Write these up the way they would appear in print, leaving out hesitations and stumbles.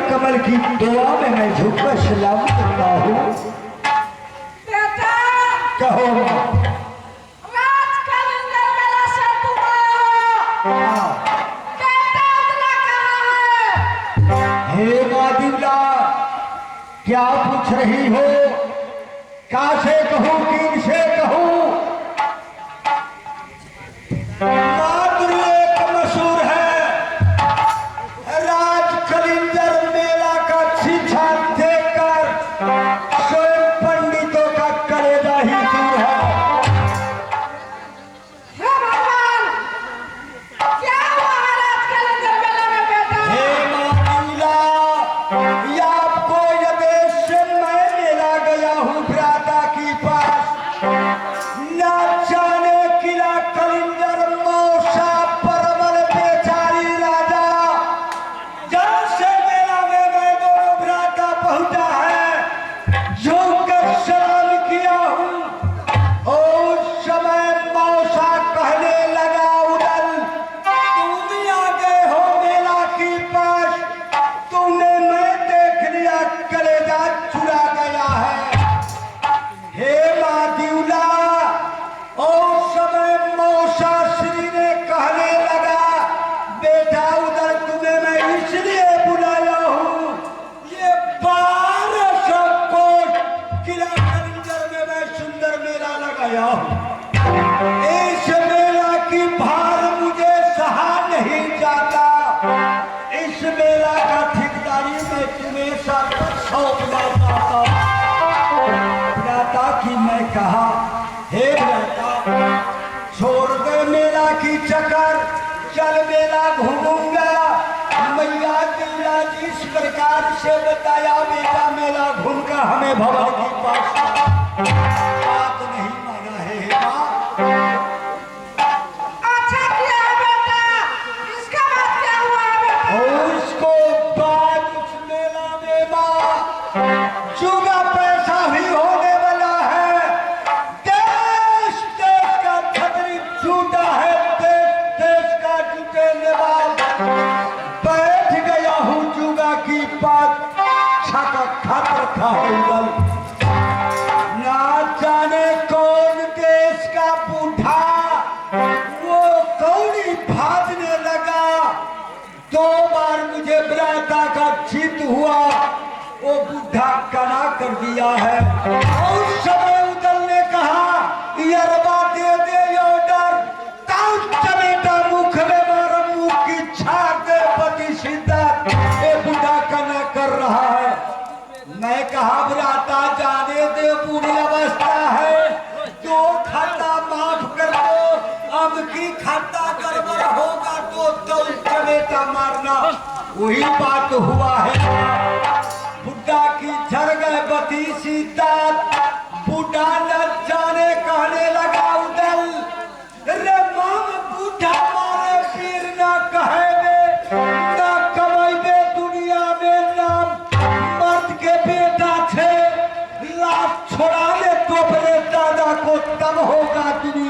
कमल की दुआ में मैं झुककर सलाम करता हूँ। कहो हे मादिला, क्या पूछ रही हो? कासे कहूँ किनसे कहूँ? इस मेला की भार मुझे सहा नहीं जाता। इस मेला का ठेकेदारी मैं तुम्हें साथ सौंपना चाहता कि मैं कहा, हे बेटा छोड़ दे मेला की चक्कर, चल मेला घूमूंगा। मैया दिल्ला जिस प्रकार से बताया बेटा, मेला घूमकर हमें भवन की पास बात नहीं माना है। अच्छा किया है बेटा, इसका बात क्या हुआ है बेटा? और उसको बाद उस मेला में माँ चुगा पैसा भी होने वाला है। देश देश का छतरी छूटा है, देश देश का जुटे नवाब। बैठ गया हूँ जुगा की बात, छाका खातर खाऊंगा। ना जाने कौन देश का बूढ़ा वो कौड़ी भाजने लगा। 2 बार मुझे बराता का चित हुआ, वो बूढ़ा कना कर दिया है। और समय उदल ने कहा, यरबा दे दे ऑर्डर, ताऊ चमेटा मुख में मारा, मुख की छाप दे पति सीधा। ये बूढ़ा कना कर रहा है। मैं कहा बराता जाने दे, बुरी अवस्था है, 2 खाता माफ कर दो, अब की खाता गड़बड़ होगा तो चमेटा मारना। वही बात हुआ है। बुढ़ा की झर गए बती सीता। बुढ़ा न जाने कहने लगा उदल, रे माम बूढ़ा मारे पीर न कहे बे, न कमाइबे दुनिया में नाम। मर्द के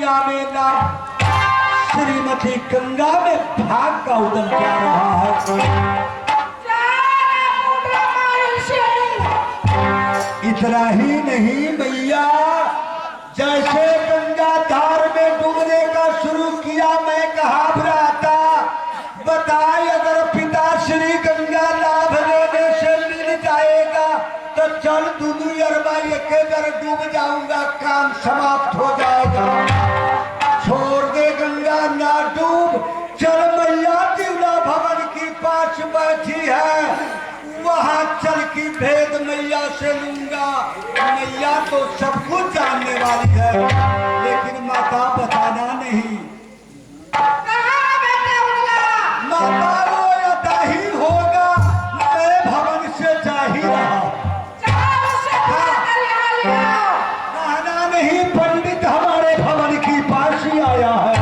दुनिया में लाभ श्रीमती गंगा में भाग का उदल जा रहा है। इतना ही नहीं मैया, जैसे गंगा धार में डूबने का शुरू किया मैं कहा भ्राता बताए, अगर पिता श्री गंगा लाभ लेने से मिल जाएगा तो चल दुनू अरबा एक बार डूब जाऊंगा, काम समाप्त हो जाएगा। छोड़ दे गंगा ना डूब, चल मैया तिवला भवन की पास बैठी है, वहां चल की भेद मैया से लूंगा। मैया तो सब कुछ जानने वाली है, लेकिन माता बताना नहीं। माता वो अता ही होगा, मैं भवन से जा ही रहा। कहना नहीं, पंडित हमारे भवन की पास ही आया है।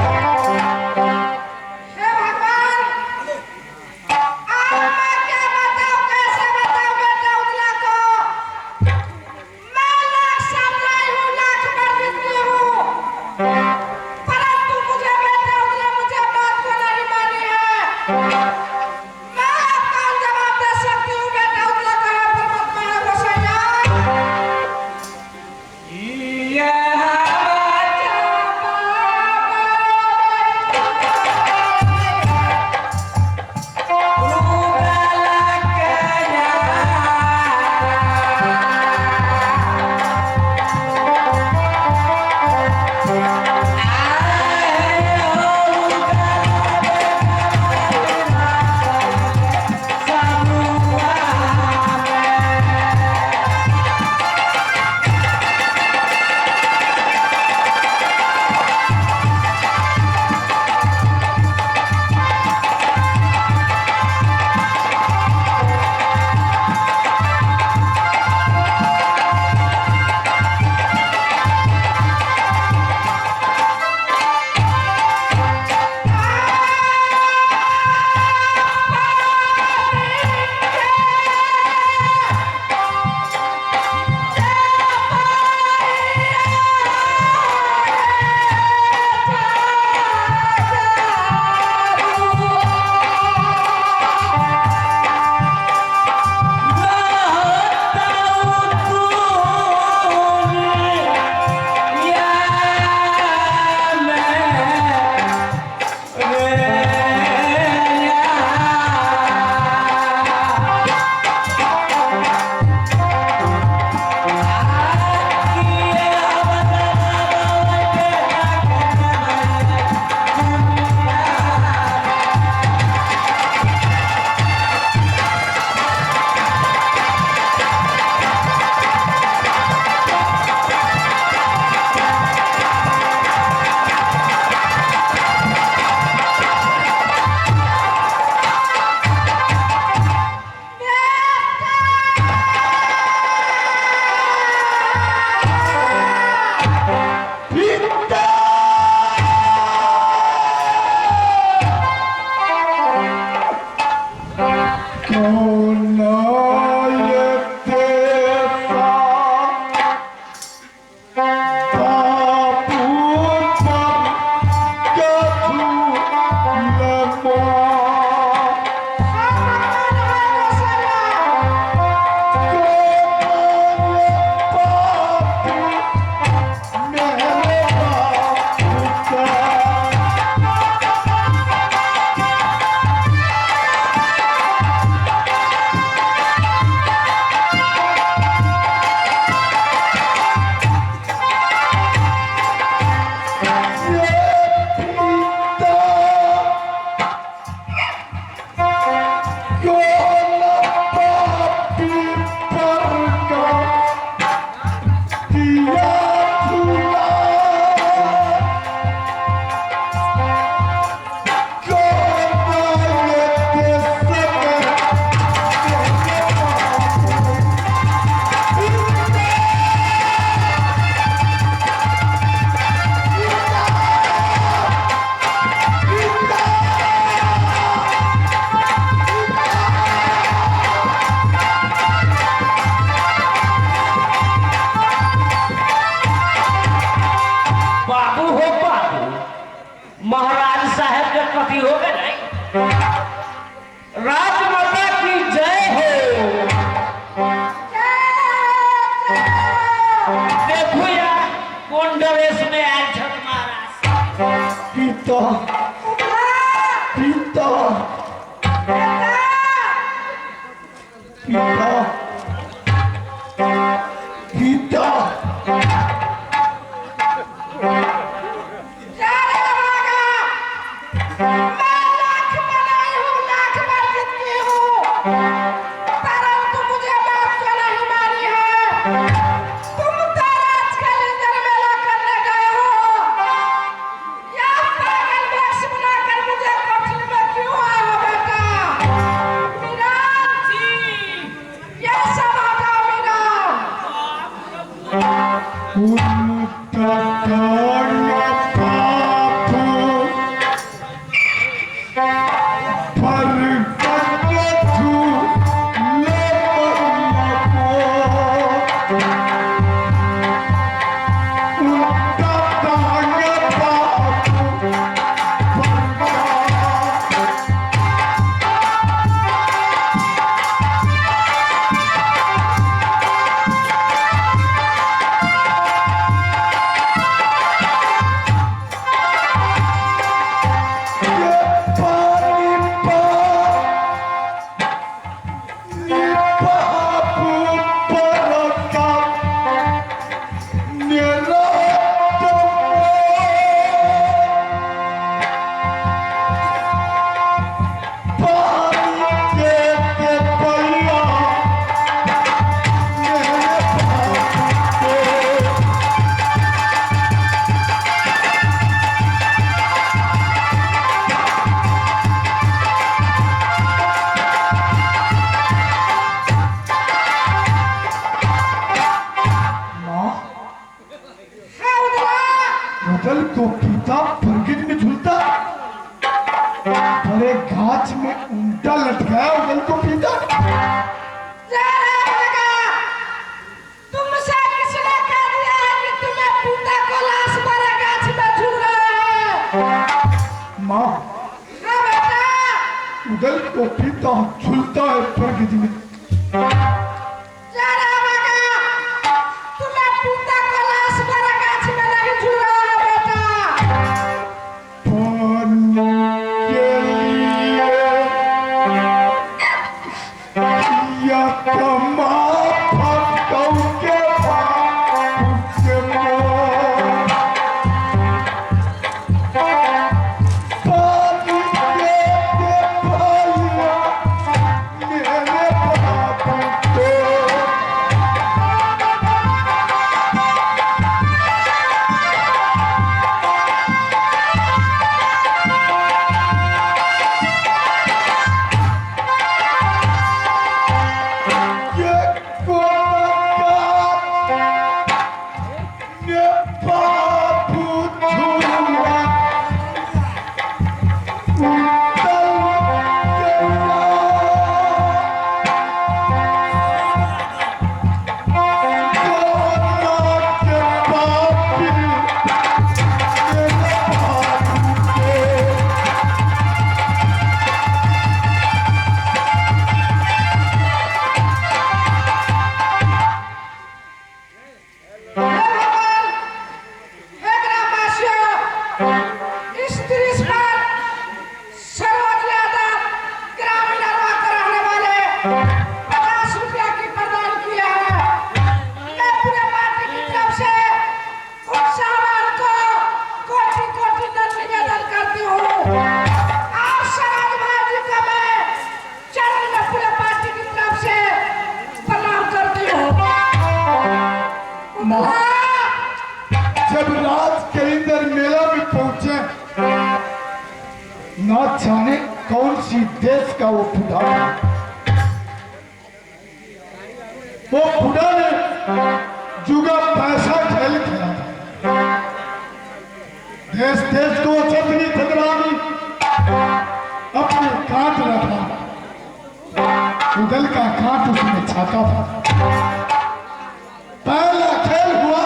तुम तो राज का लेकर मेला करने गए हो। या पागल वेश बनाकर मुझे कोठरी में क्यों आए हो बेटा? मीरान जी, ये सब हटाओ मीरान। उदल को पीता परगिट में झूलता, बड़े गाछ में उल्टा लटकाया उदल को पीता। तुमसे किसने कह दिया है कि तुम्हें पीता को लाश वाले गाछ में झूल रहे हैं? माँ, हाँ बेटा, उदल को पीता झूलता है परगिट में। तुम्हें पीता को लाश वाले गाछ में नहीं झूल रहा है बेटा। या कमा फटकौ के बाप के मोर, पानी के भैया मेरे बाप को। ये कोलकाता ये बाबू झूला उतल के बापी मेरे बाबू के। हे ग्रामवासियों, इस दृश्य पर सरोज यादव ग्रामीण नरवा का रहने वाले 50 रुपया की प्रदान किया है। मैं पूरे पार्टी की तरफ से उन साहबान को कोटि कोटि दंड निवेदन करती हूँ। और सरोज भाई जी को मैं चरण में पूरे पार्टी की तरफ से प्रणाम करती हूँ। जब राज के अंदर मेला में पहुंचे, न जाने कौन सी देश का वो बुढ़ा है। वो बुढ़ा ने जुगा पैसा खेल खेला था। देश देश को छतरी थतरानी अपने काट रखा, उदल का काट उसने छाता था। पहला खेल हुआ,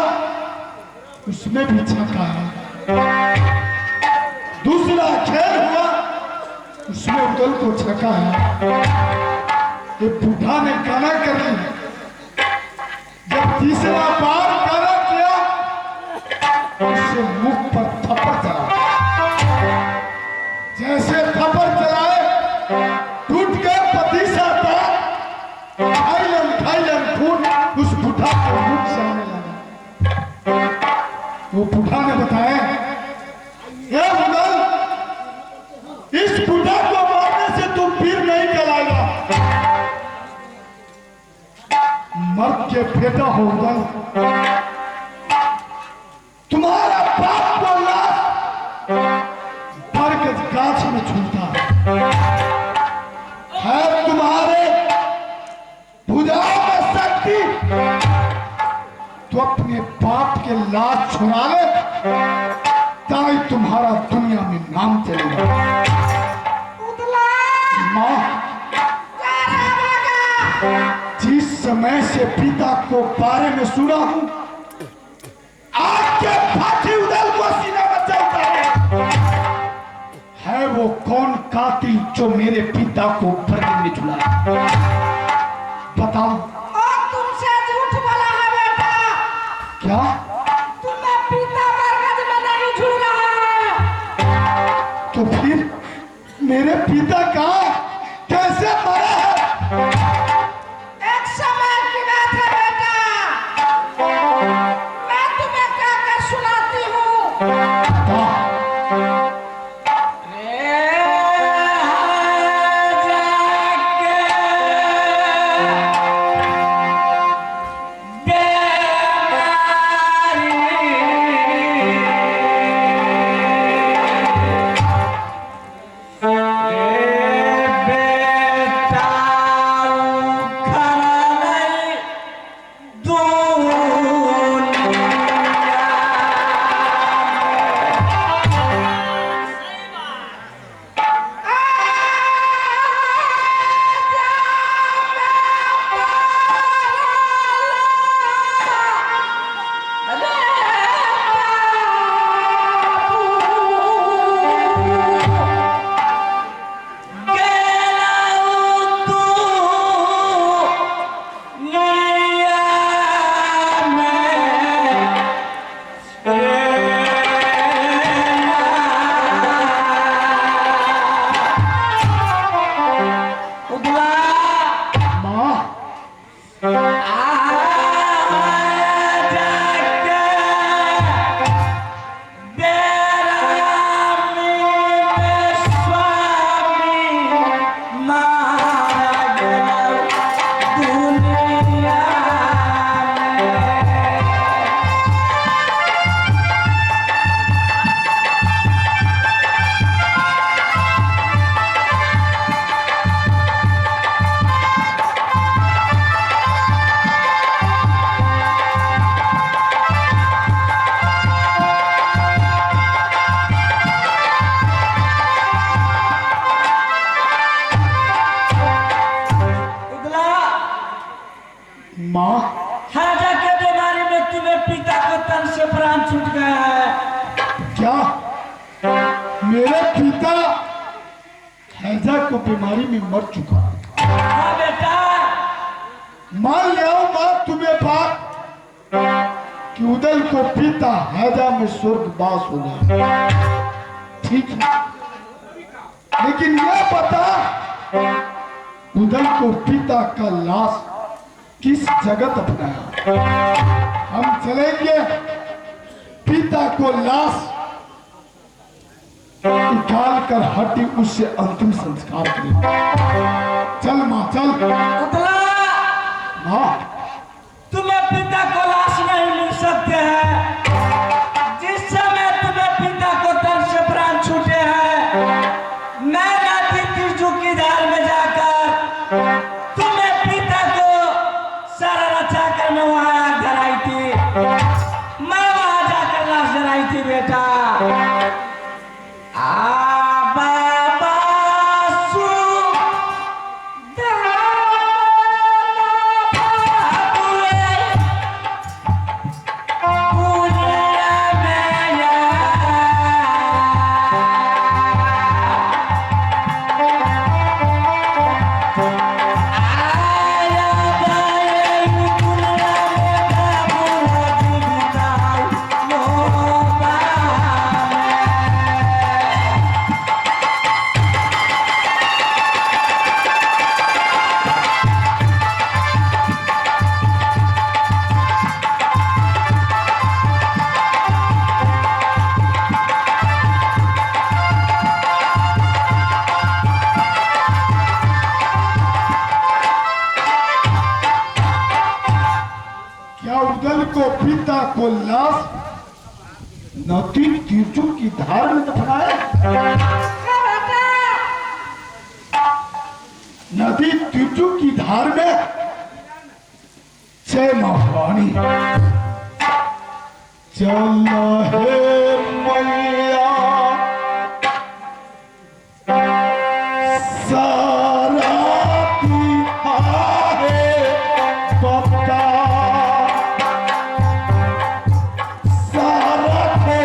उसमें भी छका है। दूसरा खेल हुआ, उसमें उदल को छका है। ये बूढ़ा ने गाना कर लिया। जब तीसरा बार गाना किया, उससे मुख पर थप्पड़ चला। जैसे थप्पड़ चलाए, टूट के पतीसा था, खाइलन खून उस बूढ़ा के मुख से आने लगा। वो बूढ़ा ने बताया, ये मुगल, इस बूढ़ा को मारने से तुम पीर नहीं कहलाएगा। मर्द नमक के बेटा हो गए। तुम्हारा बाप को लाश बरगद गाछ में झूलता है तुम्हारे भुजाओं में शक्ति, तो अपने बाप के लाश छुड़ा ले, ताकि तुम्हारा दुनिया में नाम चलेगा। माँ, जिस समय से पिता को बारे में सुना हूं, आपके फाटी उदल को सीने में चलता है वो कौन कातिल जो मेरे पिता को बरगद में झुलाया? बताओ। और तुमसे झूठ बोला है बेटा। क्या? तुम्हें पिता बरगद में नहीं झूल रहा है। तो फिर मेरे पिता कहाँ, कैसे मरे हैं? एक समय की बात है बेटा, मैं तुम्हें कहकर सुनाती हूँ। मेरा पिता हैजा को बीमारी में मर चुका है। हाँ बेटा, मान लिया माँ तुम्हें बात कि उदल को पिता हैजा में स्वर्गवास हो गया, ठीक है, लेकिन यह बता उदल को पिता का लाश किस जगह दफनाया? हम चलेंगे पिता को लाश निकाल कर हड्डी उससे अंतिम संस्कार करेंगे। चल माँ चल। उतला, माँ तुम्हें पिता को लाश नहीं मिल सकते हैं। जिस समय तुम्हें पिता को तन से प्राण छूटे हैं, मैं नदी तिरजू की धार में जाकर तुम्हें पिता को सारा रचा कर मैं वहां आग जलाई थी। मैं वहां जाकर लाश जलाई थी बेटा। क्या उदल को पिता को लाश नदी तीर्थों की धार में दफनाया? हाँ बेटा, नदी तीर्थों की धार में जय महारानी चल है मैया सारा तिहारे बता सारा के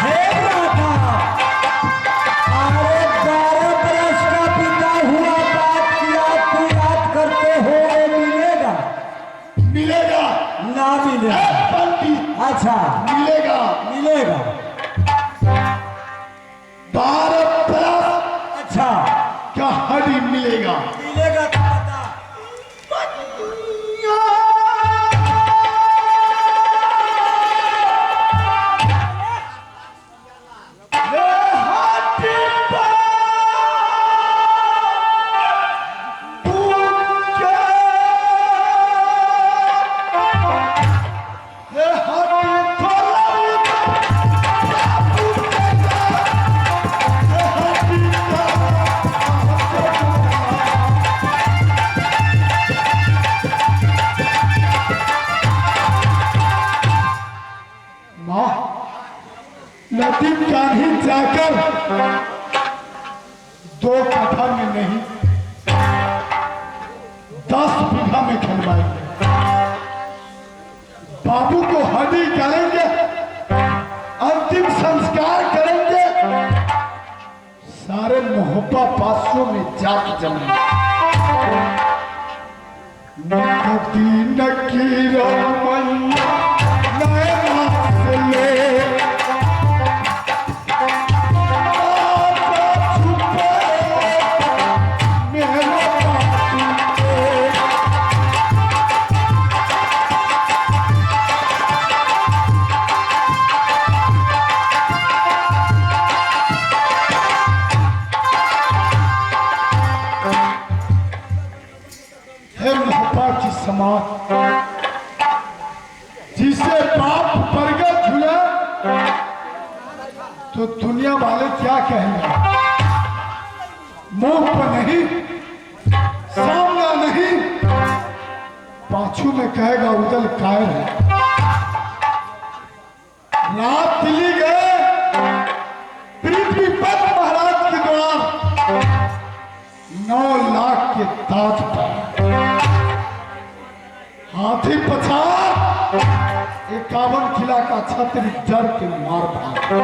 हे माता, अरे 12 बरस का पिता हुआ बात किया तू याद करते हो मिलेगा? मिलेगा ना मिलेगा। पंडित अच्छा, मिलेगा मिलेगा। 12 बरस अच्छा, का हड्डी मिलेगा। मिलेगा तो बता। नदी कान्ही जाकर 2 कट्ठा में नहीं 10 बीघा में खिलवाएंगे। बाबू को हड्डी करेंगे, अंतिम संस्कार करेंगे, सारे मोहब्बा पासों में जात जमेंगे। नदी नकीरा मैया नैना से ले समाज जिसे बाप प्रगट हुआ तो दुनिया वाले क्या कहेंगे? मुंह पर नहीं, सामना नहीं, पाछू में कहेगा उदल कायर है। रात दिल्ली गए पृथ्वीपत महाराज के द्वार 9 लाख के ताज पर हाथी पछाड़ 51 किला का छत्री डर के मार भागा।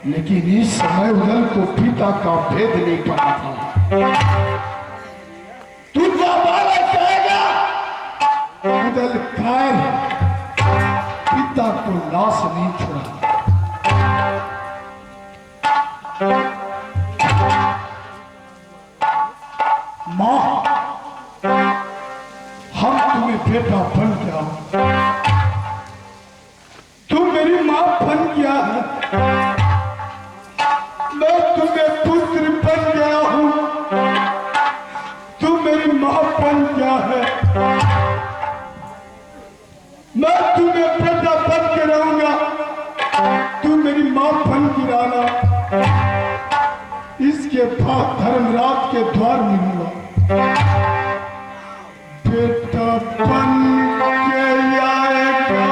लेकिन इस समय उदल को पिता का भेद नहीं पता था। तू क्या बालक कहेगा? उदल कायर पिता को लाश नहीं छोड़ा। मां, हम तुम्हें बेटा बन गया, तुम मेरी मां बन गया है, मैं तुम्हें पुत्र बन गया हूं, तुम मेरी मां बन गया है, मैं तुम्हें बेटा बन के रहूंगा, तुम मेरी मां बन गिराना। इसके बाद धर्मराज के द्वार में हुआ बेटा बन के आएगा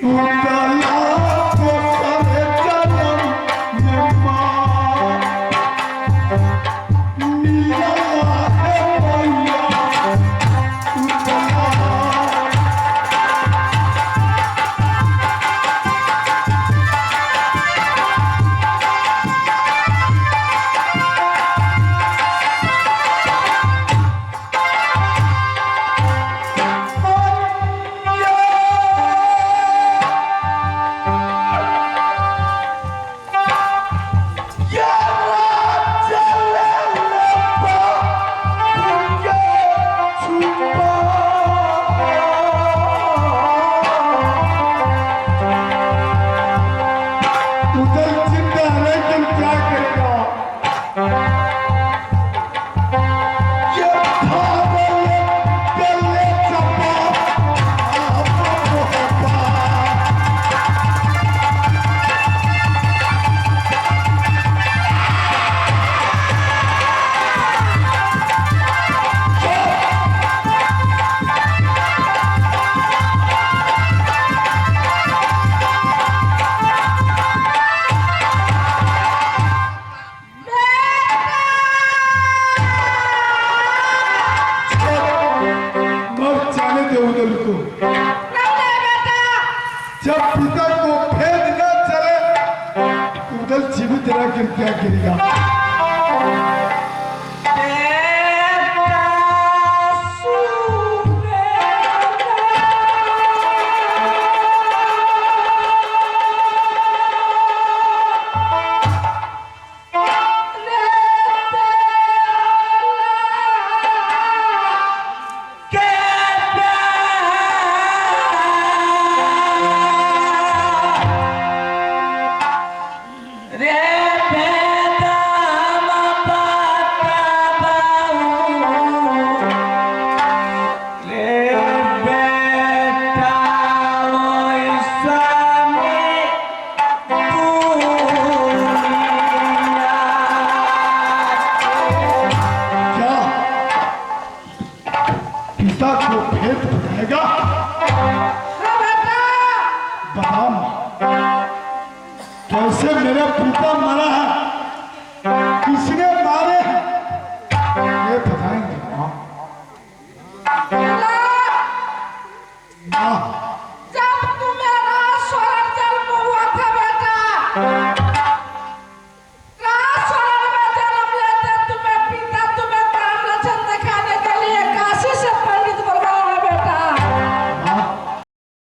उदला को सारे जन्म में मां मिला है मैया उदला। तेरा कृपया गिरेगा। पिता को भेद बताएगा? बता कैसे मेरा पिता मरा है, किसने मारे हैं, ये बताएंगे।